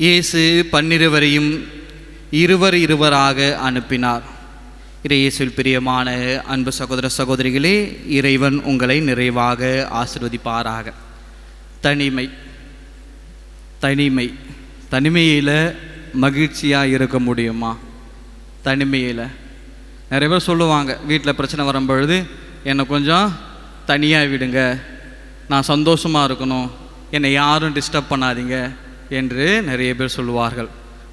இயேசு 12 இருவர் இருவராக அனுப்பினார். இயேசுவில் பிரியமான அன்பு சகோதர சகோதரிகளே, இறைவன் உங்களை நிறைவாக ஆசீர்வதிப்பாராக. தனிமையில் மகிழ்ச்சியாக இருக்க முடியுமா? தனிமையில் நிறைய பேர் சொல்லுவாங்க, வீட்டில் பிரச்சனை வரும்பொழுது என்னை கொஞ்சம் தனியாக விடுங்க, நான் சந்தோஷமாக இருக்கணும், என்னை யாரும் டிஸ்டர்ப் பண்ணாதீங்க என்று நிறைய பேர் சொல்லுவார்கள்.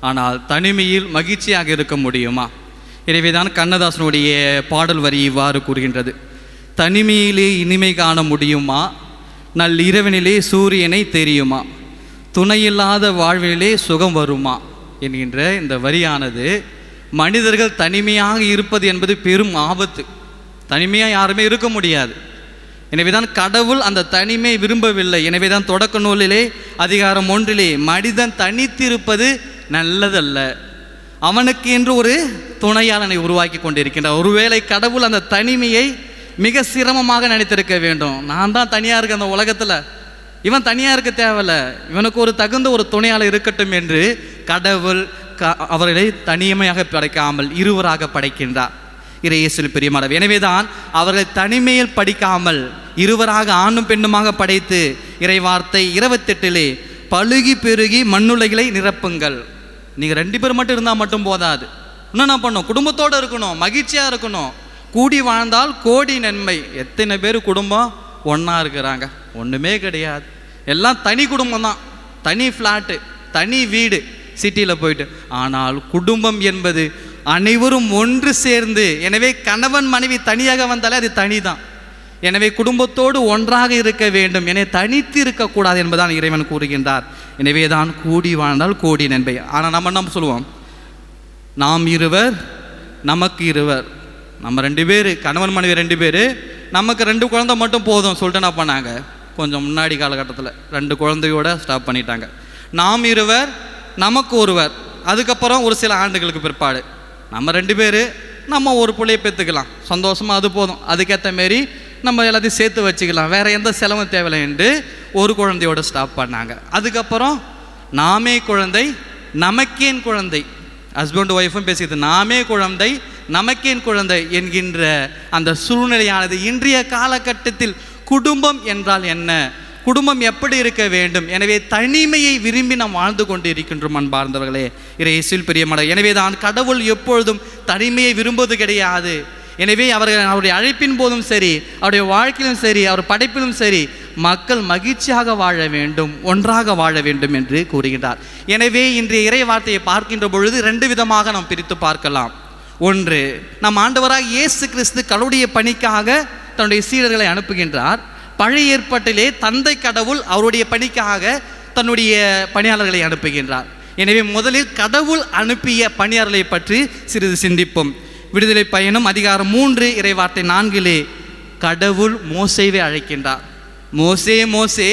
ஆனால் தனிமையில் மகிழ்ச்சியாக இருக்க முடியுமா? எனவேதான் கண்ணதாசனுடைய பாடல் வரி இவ்வாறு கூறுகின்றது: தனிமையிலே இனிமை காண முடியுமா? நள்ளிரவினிலே சூரியனை தெரியுமா? துணையில்லாத வாழ்விலே சுகம் வருமா? என்கின்ற இந்த வரியானது மனிதர்கள் தனிமையாக இருப்பது என்பது பெரும் ஆபத்து. தனிமையாக யாருமே இருக்க முடியாது. எனவேதான் கடவுள் அந்த தனிமை விரும்பவில்லை. எனவேதான் தொடக்க நூலிலே அதிகாரம் 1 மனிதன் தனித்திருப்பது நல்லதல்ல, அவனுக்கு என்று ஒரு துணையாளனை உருவாக்கி கொண்டிருக்கின்றார். ஒருவேளை கடவுள் அந்த தனிமையை மிக சிரமமாக நினைத்திருக்க வேண்டும். நான் தான் தனியாக இருக்க அந்த உலகத்தில், இவன் தனியாக இருக்க தேவையில்ல, இவனுக்கு ஒரு தகுந்த ஒரு துணையாளர் இருக்கட்டும் என்று கடவுள் அவர்களை தனிமையாக படைக்காமல் இருவராக படைக்கின்றார். இயேசுவில் பிரியமானவர். எனவேதான் அவர்களை தனிமையில் படிக்காமல் இருவராக ஆணும் பெண்ணுமாக படைத்து இறைவார்த்தை 28 பழுகி பெருகி மண்ணுலகளை நிரப்புங்கள். நீங்கள் 2 பேர் மட்டும் இருந்தால் மட்டும் போதாது, இன்னும் என்ன பண்ணணும்? குடும்பத்தோடு இருக்கணும், மகிழ்ச்சியாக இருக்கணும். கூடி வாழ்ந்தால் கோடி நன்மை. எத்தனை பேர் குடும்பம் ஒன்றா இருக்கிறாங்க? ஒன்றுமே கிடையாது. எல்லாம் தனி குடும்பம் தான், தனி ஃப்ளாட்டு, தனி வீடு சிட்டியில் போயிட்டு. ஆனால் குடும்பம் என்பது அனைவரும் ஒன்று சேர்ந்து, எனவே கணவன் மனைவி தனியாக வந்தாலே அது தனி தான். எனவே குடும்பத்தோடு ஒன்றாக இருக்க வேண்டும், எனவே தனித்து இருக்கக்கூடாது என்பதான் இறைவன் கூறுகின்றார். எனவே தான் கூடி வாழ்ந்தால் கோடி நன்மை. ஆனால் நம்ம சொல்லுவோம், நாம் இருவர் நமக்கு இருவர், நம்ம 2 பேர், கணவன் மனைவி 2 பேர், நமக்கு 2 குழந்தை மட்டும் போதும் சொல்லிட்டு என்ன பண்ணாங்க, கொஞ்சம் முன்னாடி காலகட்டத்தில் 2 குழந்தையோட ஸ்டாப் பண்ணிட்டாங்க. நாம் இருவர் நமக்கு ஒருவர். அதுக்கப்புறம் ஒரு சில ஆண்டுகளுக்கு பிற்பாடு நம்ம 2 பேர், நம்ம ஒரு பிள்ளையை பெற்றுக்கலாம், சந்தோஷமாக அது போதும், அதுக்கேற்ற மாரி நம்ம எல்லாத்தையும் சேர்த்து வச்சுக்கலாம், வேறு எந்த செலவும் தேவையில்லை என்று ஒரு குழந்தையோடு ஸ்டாப் பண்ணாங்க. அதுக்கப்புறம் நாமே குழந்தை நமக்கேன் குழந்தை, ஹஸ்பண்ட் ஒய்ஃபும் பேசிக்கிது, நாமே குழந்தை நமக்கேன் குழந்தை என்கின்ற அந்த சூழ்நிலையானது இன்றைய காலகட்டத்தில் குடும்பம் என்றால் என்ன, குடும்பம் எப்படி இருக்க வேண்டும், எனவே தனிமையை விரும்பி நாம் வாழ்ந்து கொண்டு இருக்கின்றோம். அன்பார்ந்தவர்களே, இயேசுவில் பிரியமானவர்களே, எனவே தான் கடவுள் எப்பொழுதும் தனிமையை விரும்புவது கிடையாது. எனவே அவருடைய அழைப்பின் போதும் சரி, அவருடைய வாழ்க்கையிலும் சரி, அவர் படைப்பிலும் சரி, மக்கள் மகிழ்ச்சியாக வாழ வேண்டும், ஒன்றாக வாழ வேண்டும் என்று கூறுகின்றார். எனவே இன்றைய இறை வார்த்தையை பார்க்கின்ற பொழுது 2 விதமாக நாம் பிரித்து பார்க்கலாம். ஒன்று, நம் ஆண்டவராக இயேசு கிறிஸ்து கடவுளுடைய பணிக்காக தன்னுடைய சீடர்களை அனுப்புகின்றார். பழைய ஏற்பாட்டிலே தந்தை கடவுள் அவருடைய பணிக்காக தன்னுடைய பணியாளர்களை அனுப்புகின்றார். எனவே முதலில் கடவுள் அனுப்பிய பணியாளர்களை பற்றி சிறிது சிந்திப்போம். விடுதலை பயணம் அதிகாரம் 3 இறைவார்த்தை 4 கடவுள் மோசேவை அழைக்கின்றார். மோசே,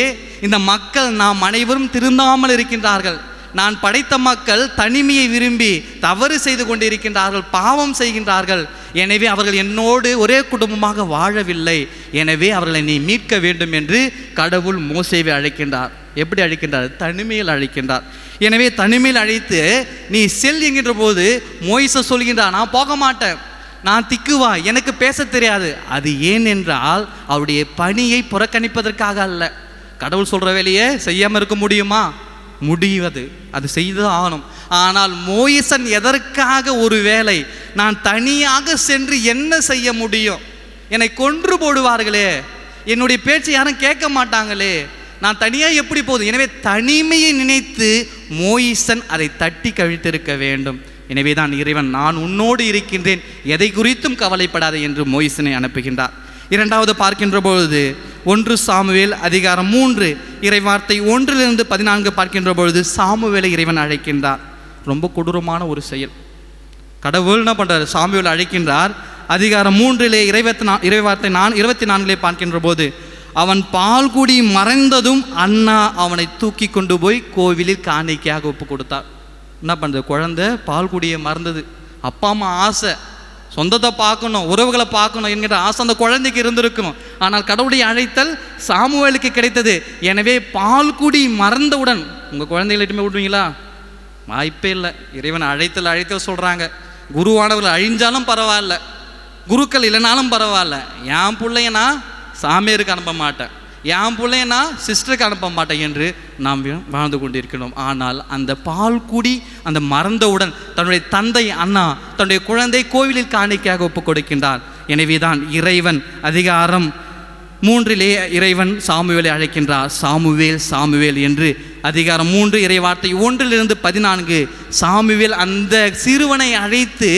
இந்த மக்கள் நாம் அனைவரும் திருந்தாமல் இருக்கின்றார்கள், நான் படைத்த மக்கள் தனிமையை விரும்பி தவறு செய்து கொண்டு இருக்கின்றார்கள், பாவம் செய்கின்றார்கள், எனவே அவர்கள் என்னோடு ஒரே குடும்பமாக வாழவில்லை, எனவே அவர்களை நீ மீட்க வேண்டும் என்று கடவுள் மோசேவை அழைக்கின்றார். எப்படி அழைக்கின்றார்? தனிமையில் அழைக்கின்றார். எனவே தனிமையில் அழைத்து நீ செல் என்கின்ற போது மோசே சொல்கின்றார், நான் போக மாட்டேன், நான் திக்குவா, எனக்கு பேச தெரியாது. அது ஏன் என்றால் அவருடைய பணியை புறக்கணிப்பதற்காக அல்ல. கடவுள் சொல்கிற வேலையை செய்யாமல் இருக்க முடியுமா? முடிவது, அது செய்து ஆகணும். ஆனால் மோசன் எதற்காக ஒரு வேலை, நான் தனியாக சென்று என்ன செய்ய முடியும், என்னை கொன்று போடுவார்களே, என்னுடைய பேச்சை யாரும் கேட்க மாட்டாங்களே, நான் தனியாக எப்படி போதும். எனவே தனிமையை நினைத்து மோசன் அதை தட்டி கழித்திருக்க வேண்டும். எனவே தான் இறைவன், நான் உன்னோடு இருக்கின்றேன், எதை குறித்தும் கவலைப்படாதே என்று மோசனை அனுப்புகின்றார். இரண்டாவது பார்க்கின்ற பொழுது 1 சாமுவேல் அதிகாரம் 3 இறைவார்த்தை 1-14 பார்க்கின்ற பொழுது சாமுவேலை இறைவன் அழைக்கின்றார். ரொம்ப கொடூரமான ஒரு செயல். கடவுள் என்ன பண்ணுறார்? சாமுவேலை அழைக்கின்றார். அதிகாரம் 3 இறைவார்த்தை 24 பார்க்கின்ற போது, அவன் பால்குடி மறைந்ததும் அண்ணா அவனை தூக்கி கொண்டு போய் கோவிலில் காணிக்கையாக ஒப்பு கொடுத்தார். என்ன பண்ணுறது? குழந்தை பால்குடியை மறந்தது. அப்பா அம்மா ஆசை, சொந்தத்தை பார்க்கணும், உறவுகளை பார்க்கணும் என்கிற ஆசை அந்த குழந்தைக்கு இருந்திருக்கும். ஆனால் கடவுளுடைய அழைத்தல் சாமுவேலுக்கு கிடைத்தது. எனவே பால்குடி மறந்தவுடன், உங்கள் குழந்தைகளை விட்டுமே விடுவீங்களா? வாய்ப்பே இல்லை. இறைவன் அழைத்தல் சொல்கிறாங்க. குருவானவர்கள் அழிஞ்சாலும் பரவாயில்ல, குருக்கள் இல்லைனாலும் பரவாயில்ல, என் பிள்ளைய நான் சாமியாருக்கு அனுப்ப மாட்டேன், என் பிள்ளைய நான் சிஸ்டருக்கு அனுப்ப மாட்டேன் என்று நாம் வாழ்ந்து கொண்டிருக்கிறோம். ஆனால் அந்த பால் குடி அந்த மறந்தவுடன் தன்னுடைய தந்தை அண்ணா தன்னுடைய குழந்தை கோவிலில் காணிக்கையாக ஒப்புக் கொடுக்கின்றார். எனவே தான் இறைவன் அதிகாரம் 3 இறைவன் சாமுவேலை அழைக்கின்றார். சாமுவேல் சாமுவேல் என்று அதிகாரம் 3 இறைவார்த்தை 1-14 சாமுவேல் அந்த சிறுவனை அழைத்து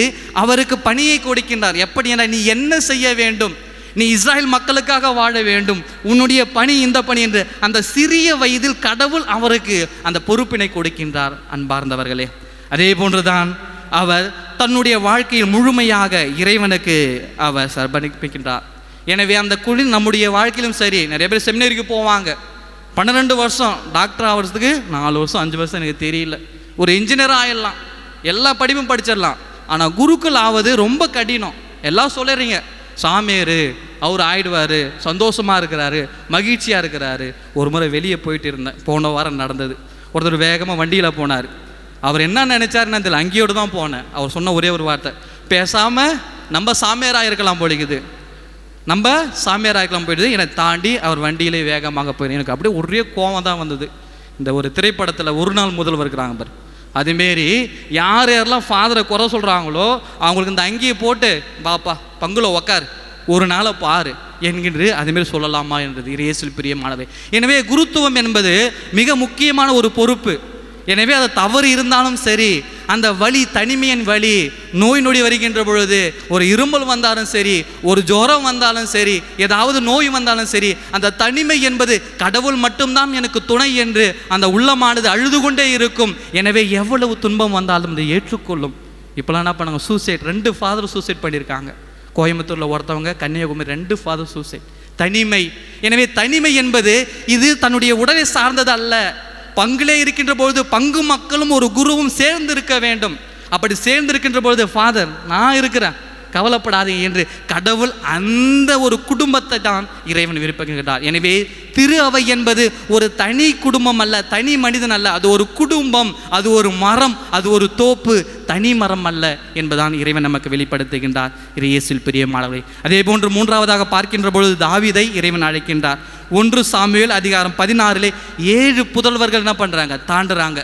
அவருக்கு பணியை கொடுக்கின்றார். எப்படி என்றால், நீ என்ன செய்ய வேண்டும், நீ இஸ்ராயல் மக்களுக்காக வாழ வேண்டும், உன்னுடைய பணி இந்த பணி என்று அந்த சிறிய வயதில் கடவுள் அவருக்கு அந்த பொறுப்பினை கொடுக்கின்றார். அன்பார்ந்தவர்களே, அதே போன்றுதான் அவர் தன்னுடைய வாழ்க்கையில் முழுமையாக இறைவனுக்கு அவர் சர்ப்பணிக்கின்றார். எனவே அந்த குழி நம்முடைய வாழ்க்கையிலும் சரி, நிறைய பேர் செமினரிக்கு போவாங்க, 12 வருஷம் டாக்டர் ஆகிறதுக்கு 4 வருஷம் 5 வருஷம் எனக்கு தெரியல, ஒரு இன்ஜினியர் ஆகிடலாம், எல்லா படிப்பும் படிச்சிடலாம். ஆனால் குருக்கள் ஆவது ரொம்ப கடினம். எல்லாம் சொல்லுறீங்க, சாமியார் அவர் ஆயிடுவார், சந்தோஷமாக இருக்கிறாரு, மகிழ்ச்சியாக இருக்கிறாரு. ஒரு முறை வெளியே போயிட்டு இருந்தேன், போன வாரம் நடந்தது. ஒருத்தர் வேகமாக வண்டியில் போனார். அவர் என்ன நினச்சாருன்னு தெரியல, அங்கேயோடு தான் போனேன். அவர் சொன்ன ஒரே ஒரு வார்த்தை, பேசாமல் நம்ம சாமியாராக இருக்கலாம் போலிக்குது, நம்ம சாமியாராக இருக்கலாம் போயிடுது. என்னை தாண்டி அவர் வண்டியிலே வேகமாக போயிடு. எனக்கு அப்படியே ஒரே கோவம் தான் வந்தது. இந்த ஒரு திரைப்படத்தில் ஒரு நாள் முதல்வர் இருக்கிறாங்க பார், அதுமாரி யார் யாரெல்லாம் ஃபாதரை குறை சொல்கிறாங்களோ அவங்களுக்கு இந்த அங்கேயே போட்டு பாப்பா பங்குல உக்கார், ஒரு நாளை பாரு என்கின்ற அதுமாரி சொல்லலாமா என்றது இயேசுவில் பிரியமானவை. எனவே குருத்துவம் என்பது மிக முக்கியமான ஒரு பொறுப்பு. எனவே அது தவறு இருந்தாலும் சரி, அந்த வலி தனிமையின் வலி, நோய் நொடி வருகின்ற பொழுது, ஒரு இருமல் வந்தாலும் சரி, ஒரு ஜுரம் வந்தாலும் சரி, ஏதாவது நோய் வந்தாலும் சரி, அந்த தனிமை என்பது கடவுள் மட்டும்தான் எனக்கு துணை என்று அந்த உள்ளமானது அழுது கொண்டே இருக்கும். எனவே எவ்வளவு துன்பம் வந்தாலும் இதை ஏற்றுக்கொள்ளும். இப்போலாம் என்ன பண்ணாங்க, சூசைட், 2 ஃபாதர் சூசைட் பண்ணியிருக்காங்க. கோயம்புத்தூரில் ஒருத்தவங்க, கன்னியாகுமரி 2 ஃபாதர் சூசைட். தனிமை. எனவே தனிமை என்பது இது தன்னுடைய உடலை சார்ந்தது அல்ல. பங்கிலே இருக்கின்ற பொழுது பங்கு மக்களும் ஒரு குருவும் சேர்ந்து இருக்க வேண்டும். அப்படி சேர்ந்து இருக்கின்ற பொழுது, ஃபாதர் நான் இருக்கிறேன், கவலைப்படாதீங்க என்று கடவுள் அந்த ஒரு குடும்பத்தை தான் இறைவன் விரும்புகின்றார். எனவே திரு அவை என்பது ஒரு தனி குடும்பம் அல்ல, தனி மனிதன் அல்ல, அது ஒரு குடும்பம், அது ஒரு மரம், அது ஒரு தோப்பு, தனி மரம் அல்ல என்பதான் இறைவன் நமக்கு வெளிப்படுத்துகின்றார். இயேசுவில் பிரியமானவர்களே, அதே போன்று 3ஆவதாக பார்க்கின்ற பொழுது தாவீதை இறைவன் அழைக்கின்றார். 1 சாமுவேல் அதிகாரம் 16 7 புதல்வர்கள் என்ன பண்ணுறாங்க, தாண்டுறாங்க.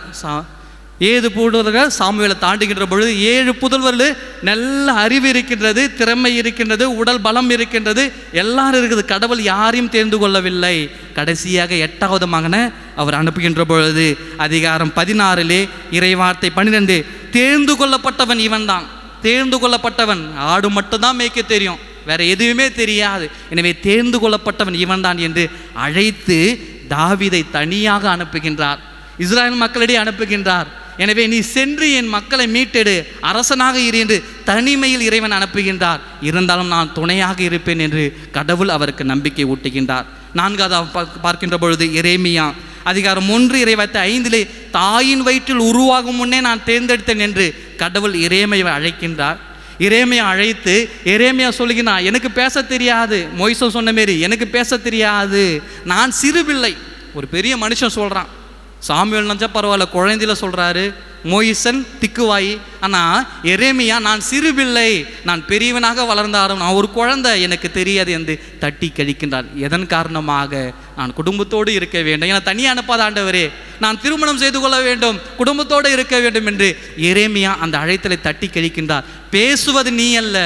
7 புதல்வர்கள் சாமுவேலை தாண்டுகின்ற பொழுது 7 புதல்வர்கள் நல்ல அறிவு இருக்கின்றது, திறமை இருக்கின்றது, உடல் பலம் இருக்கின்றது, எல்லாரும் இருக்குது. கடவுள் யாரையும் தேர்ந்து கொள்ளவில்லை. கடைசியாக 8வது மகனை அவர் அனுப்புகின்ற பொழுது அதிகாரம் 16 இறைவார்த்தை 12 தேர்ந்து கொள்ளப்பட்டவன் இவன் தான். தேர்ந்து கொள்ளப்பட்டவன், ஆடு மட்டும்தான் மேய்க்க தெரியும், வேற எதுவுமே தெரியாது. எனவே தேர்ந்து கொள்ளப்பட்டவன் இவன் தான் என்று அழைத்து தாவீதை தனியாக அனுப்புகின்றார், இஸ்ராயல் மக்களிடையே அனுப்புகின்றார். எனவே நீ சென்று என் மக்களை மீட்டெடு, அரசனாக இரு என்று தனிமையில் இறைவன் அனுப்புகின்றார். இருந்தாலும் நான் துணையாக இருப்பேன் என்று கடவுள் அவருக்கு நம்பிக்கை ஊட்டுகின்றார். 4ஆவது பார்க்கின்ற பொழுது எரேமியா அதிகாரம் 1 இறைவார்த்தை 5 தாயின் வயிற்றில் உருவாகும் முன்னே நான் தேர்ந்தெடுத்தேன் என்று கடவுள் எரேமியாவை அழைக்கின்றார். எரேமியா அழைத்து எரேமியா சொல்லுகிறான், எனக்கு பேச தெரியாது, மோய்சா சொன்ன மாரி எனக்கு பேச தெரியாது, நான் சிறு பிள்ளை. ஒரு பெரிய மனுஷன் சொல்கிறான், சாமுவேல் நினச்சா பரவாயில்ல, குழந்தையில சொல்கிறாரு, மோயிசன் திக்குவாயி. ஆனால் எரேமியா நான் சிறு பிள்ளை, நான் பெரியவனாக வளர்ந்தாலும் நான் ஒரு குழந்தை, எனக்கு தெரியாது என்று தட்டி கழிக்கின்றார். எதன் காரணமாக? நான் குடும்பத்தோடு இருக்க வேண்டும், ஏன்னா தனியாக அனுப்பாத ஆண்டவரே, நான் திருமணம் செய்து கொள்ள வேண்டும், குடும்பத்தோடு இருக்க வேண்டும் என்று எரேமியா அந்த அழைத்தலை தட்டி கழிக்கின்றார். பேசுவது நீ அல்ல,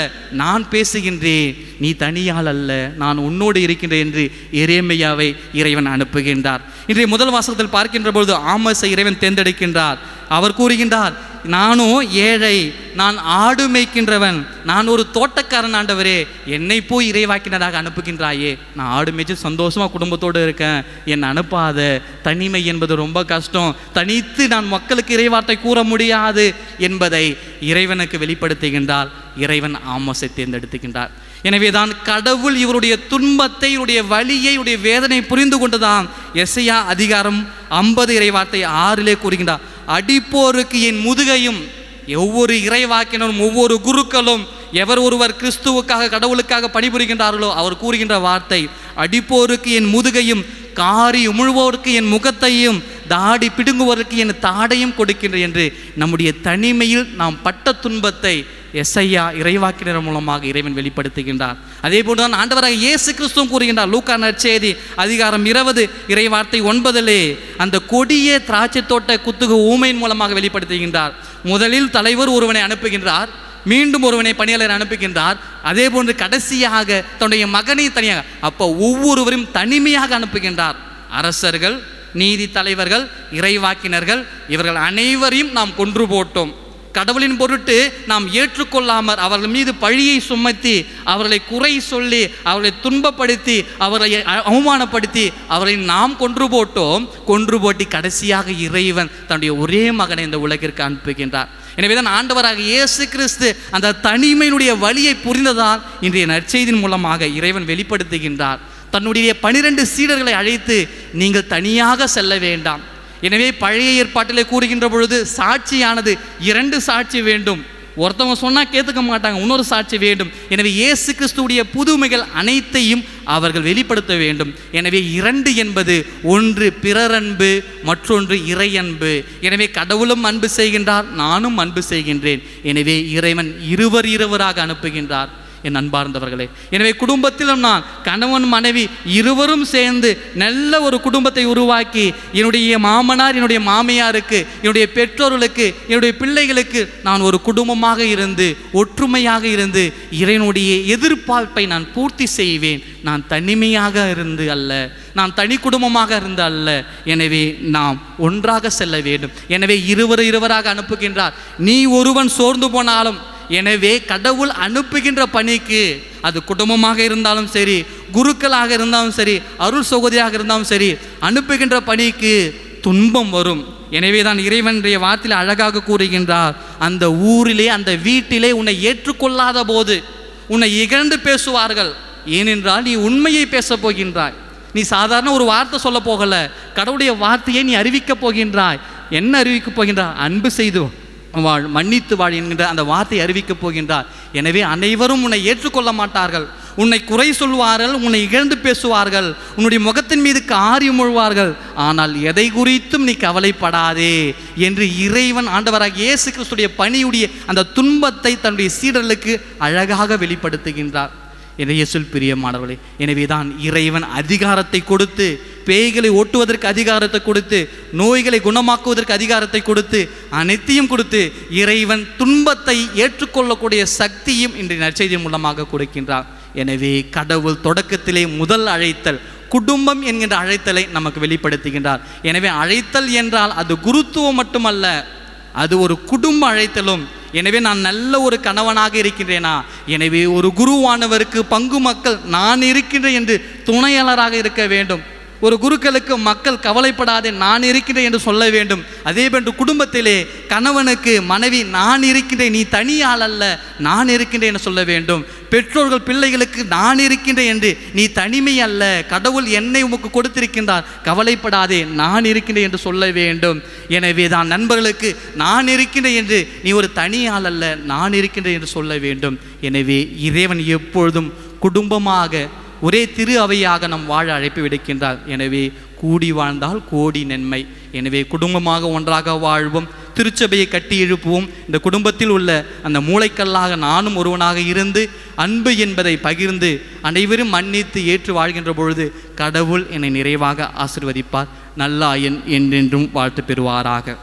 நான் பேசுகின்றேன், நீ தனியால் அல்ல, நான் உன்னோடு இருக்கின்றேன் என்று எரேமியாவை இறைவன் அனுப்புகின்றார். இன்றைய முதல் வாசகத்தில் பார்க்கின்ற பொழுது ஆமோஸை இறைவன் தேர்ந்தெடுக்கின்றார். அவர் கூறுகின்றார், நானும் ஏழை, நான் ஆடு மேய்க்கின்றவன், நான் ஒரு தோட்டக்காரன் ஆண்டவரே, என்னை போய் இறைவாக்கினராக அனுப்புகின்றாயே, நான் ஆடு மேய்ச்சி சந்தோஷமாக குடும்பத்தோடு இருக்கேன், என்னை அனுப்பாத, தனிமை என்பது ரொம்ப கஷ்டம், தனித்து நான் மக்களுக்கு இறைவார்த்தை கூற முடியாது என்பதை இறைவனுக்கு வெளிப்படுத்துகின்றார். இறைவன் ஆமோஸை தேர்ந்தெடுத்துகின்றார். எனவே தான் கடவுள் இவருடைய துன்பத்தை, இவருடைய வலியை, இவருடைய வேதனை புரிந்து கொண்டுதான் எசையா அதிகாரம் 50 இறைவார்த்தை 6 கூறுகின்றார், அடிப்போருக்கு என் முதுகையும். ஒவ்வொரு இறைவாக்கினரும் ஒவ்வொரு குருக்களும் எவர் ஒருவர் கிறிஸ்துவுக்காக கடவுளுக்காக பணிபுரிகின்றார்களோ அவர் கூறுகின்ற வார்த்தை, அடிப்போருக்கு என் முதுகையும், காரி உமிழ்வோருக்கு என் முகத்தையும், தாடி பிடுங்குவதற்கு என் தாடையும் கொடுக்கின்றேன் என்று நம்முடைய தனிமையில் நாம் பட்ட துன்பத்தை எசையா இறைவாக்கினர் மூலமாக இறைவன் வெளிப்படுத்துகின்றார். அதே போன்றுதான் ஆண்டவராக இயேசு கிறிஸ்துவும் கூறுகின்றார். லூக்கா நற்செய்தி அதிகாரம் 20 இறைவார்த்தை 9 அந்த கொடிய திராட்சை தோட்ட குத்துகு ஊமையின் மூலமாக வெளிப்படுத்துகின்றார். முதலில் தலைவர் ஒருவனை அனுப்புகின்றார், மீண்டும் ஒருவனை பணியாளர் அனுப்புகின்றார். அதே போன்று கடைசியாக தன்னுடைய மகனை தனியாக, அப்போ ஒவ்வொருவரும் தனிமையாக அனுப்புகின்றார். அரசர்கள், நீதி தலைவர்கள், இறைவாக்கினர்கள் இவர்கள் அனைவரையும் நாம் கொன்று போட்டோம். கடவுளின் பொருட்டு நாம் ஏற்றுக்கொள்ளாமல் அவர்கள் மீது பழியை சுமத்தி அவர்களை குறை சொல்லி அவர்களை துன்பப்படுத்தி அவர்களை அவமானப்படுத்தி அவர்களை நாம் கொன்று போட்டோம். கொன்று போட்டி கடைசியாக இறைவன் தன்னுடைய ஒரே மகனை இந்த உலகிற்கு அனுப்புகின்றார். எனவே தான் ஆண்டவராக இயேசு கிறிஸ்து அந்த தனிமையினுடைய வலியை புரிந்ததால் இன்றைய நற்செய்தியின் மூலமாக இறைவன் வெளிப்படுத்துகின்றார். தன்னுடைய 12 சீடர்களை அழைத்து நீங்கள் தனியாக செல்ல வேண்டாம். எனவே பழைய ஏற்பாட்டிலே கூறுகின்ற பொழுது சாட்சியானது 2 சாட்சி வேண்டும். ஒருத்தவங்க சொன்னால் கேட்க மாட்டாங்க, இன்னொரு சாட்சி வேண்டும். எனவே இயேசு கிறிஸ்துவுடைய புதுமைகள் அனைத்தையும் அவர்கள் வெளிப்படுத்த வேண்டும். எனவே 2 என்பது ஒன்று பிறரன்பு, மற்றொன்று இறையன்பு. எனவே கடவுளும் அன்பு செய்கின்றார், நானும் அன்பு செய்கின்றேன். எனவே இறைவன் இருவராக அனுப்புகின்றார். என் அன்பார்ந்தவர்களே, எனவே குடும்பத்திலும் நான் கணவன் மனைவி இருவரும் சேர்ந்து நல்ல ஒரு குடும்பத்தை உருவாக்கி என்னுடைய மாமனார் என்னுடைய மாமியாருக்கு, என்னுடைய பெற்றோர்களுக்கு, என்னுடைய பிள்ளைகளுக்கு நான் ஒரு குடும்பமாக இருந்து ஒற்றுமையாக இருந்து இறைவனுடைய எதிர்பார்ப்பை நான் பூர்த்தி செய்வேன். நான் தனிமையாக இருந்து அல்ல, நான் தனி குடும்பமாக இருந்து அல்ல. எனவே நாம் ஒன்றாக செல்ல வேண்டும். எனவே இருவராக அனுப்புகின்றார். நீ ஒருவன் சோர்ந்து போனாலும், எனவே கடவுள் அனுப்புகின்ற பணிக்கு அது குடும்பமாக இருந்தாலும் சரி, குருக்களாக இருந்தாலும் சரி, அருள் சகோதரியாக இருந்தாலும் சரி, அனுப்புகின்ற பணிக்கு துன்பம் வரும். எனவே தான் இறைவனுடைய வார்த்தையில் அழகாக கூறுகின்றார், அந்த ஊரிலே அந்த வீட்டிலே உன்னை ஏற்றுக்கொள்ளாத போது உன்னை இகழ்ந்து பேசுவார்கள். ஏனென்றால் நீ உண்மையை பேச போகின்றாய். நீ சாதாரண ஒரு வார்த்தை சொல்ல போகல, கடவுளுடைய வார்த்தையை நீ அறிவிக்கப் போகின்றாய். என்ன அறிவிக்கப் போகின்றாய்? அன்பு செய்து வாழ், மன்னித்து வாழ் என்கின்ற அந்த வார்த்தையை அறிவிக்கப் போகின்றார். எனவே அனைவரும் உன்னை ஏற்றுக்கொள்ள மாட்டார்கள், உன்னை குறை சொல்வார்கள், உன்னை இகழ்ந்து பேசுவார்கள், உன்னுடைய முகத்தின் மீது காரி முழுவார்கள். ஆனால் எதை குறித்தும் நீ கவலைப்படாதே என்று இறைவன் ஆண்டவராக இயேசு கிறிஸ்துடைய பணியுடைய அந்த துன்பத்தை தன்னுடைய சீடர்களுக்கு அழகாக வெளிப்படுத்துகின்றார். இயேசுவில் பிரியமானவர்களே, எனவே தான் இறைவன் அதிகாரத்தை கொடுத்து, பேய்களை ஓட்டுவதற்கு அதிகாரத்தை கொடுத்து, நோய்களை குணமாக்குவதற்கு அதிகாரத்தை கொடுத்து, அனைத்தையும் கொடுத்து இறைவன் துன்பத்தை ஏற்றுக்கொள்ளக்கூடிய சக்தியும் இன்றைய நற்செய்தி மூலமாக கொடுக்கின்றார். எனவே கடவுள் தொடக்கத்திலே முதல் அழைத்தல் குடும்பம் என்கின்ற அழைத்தலை நமக்கு வெளிப்படுத்துகின்றார். எனவே அழைத்தல் என்றால் அது குருத்துவம் மட்டுமல்ல, அது ஒரு குடும்ப அழைத்தலும். எனவே நான் நல்ல ஒரு கணவனாக இருக்கின்றேனா, எனவே ஒரு குருவானவருக்கு பங்கு மக்கள் நான் இருக்கின்றேன் என்று துணையாளராக இருக்க வேண்டும். ஒரு குருக்களுக்கு மக்கள் கவலைப்படாதே நான் இருக்கின்றேன் என்று சொல்ல வேண்டும். அதே போன்று குடும்பத்திலே கணவனுக்கு மனைவி நான் இருக்கின்றேன், நீ தனியாள் அல்ல, நான் இருக்கின்றேன் என்று சொல்ல வேண்டும். பெற்றோர்கள் பிள்ளைகளுக்கு நான் இருக்கின்றேன் என்று, நீ தனிமை அல்ல, கடவுள் என்னை உமக்கு கொடுத்திருக்கின்றார், கவலைப்படாதே நான் இருக்கின்றேன் என்று சொல்ல வேண்டும். எனவே தான் நண்பர்களுக்கு நான் இருக்கின்றேன் என்று, நீ ஒரு தனியாள் அல்ல, நான் இருக்கின்றேன் என்று சொல்ல வேண்டும். எனவே இறைவன் எப்பொழுதும் குடும்பமாக ஒரே திரு அவையாக நம் வாழ அழைப்பு விடுக்கின்றார். எனவே கூடி வாழ்ந்தால் கோடி நன்மை. எனவே குடும்பமாக ஒன்றாக வாழ்வோம், திருச்சபையை கட்டி எழுப்புவோம். இந்த குடும்பத்தில் உள்ள அந்த மூளைக்கல்லாக நானும் ஒருவனாக இருந்து அன்பு என்பதை பகிர்ந்து அனைவரும் மன்னித்து ஏற்று வாழ்கின்ற பொழுது கடவுள் என்னை நிறைவாக ஆசீர்வதிப்பார். நல்லாயன் என்றென்றும் வாழ்த்து பெறுவாராக.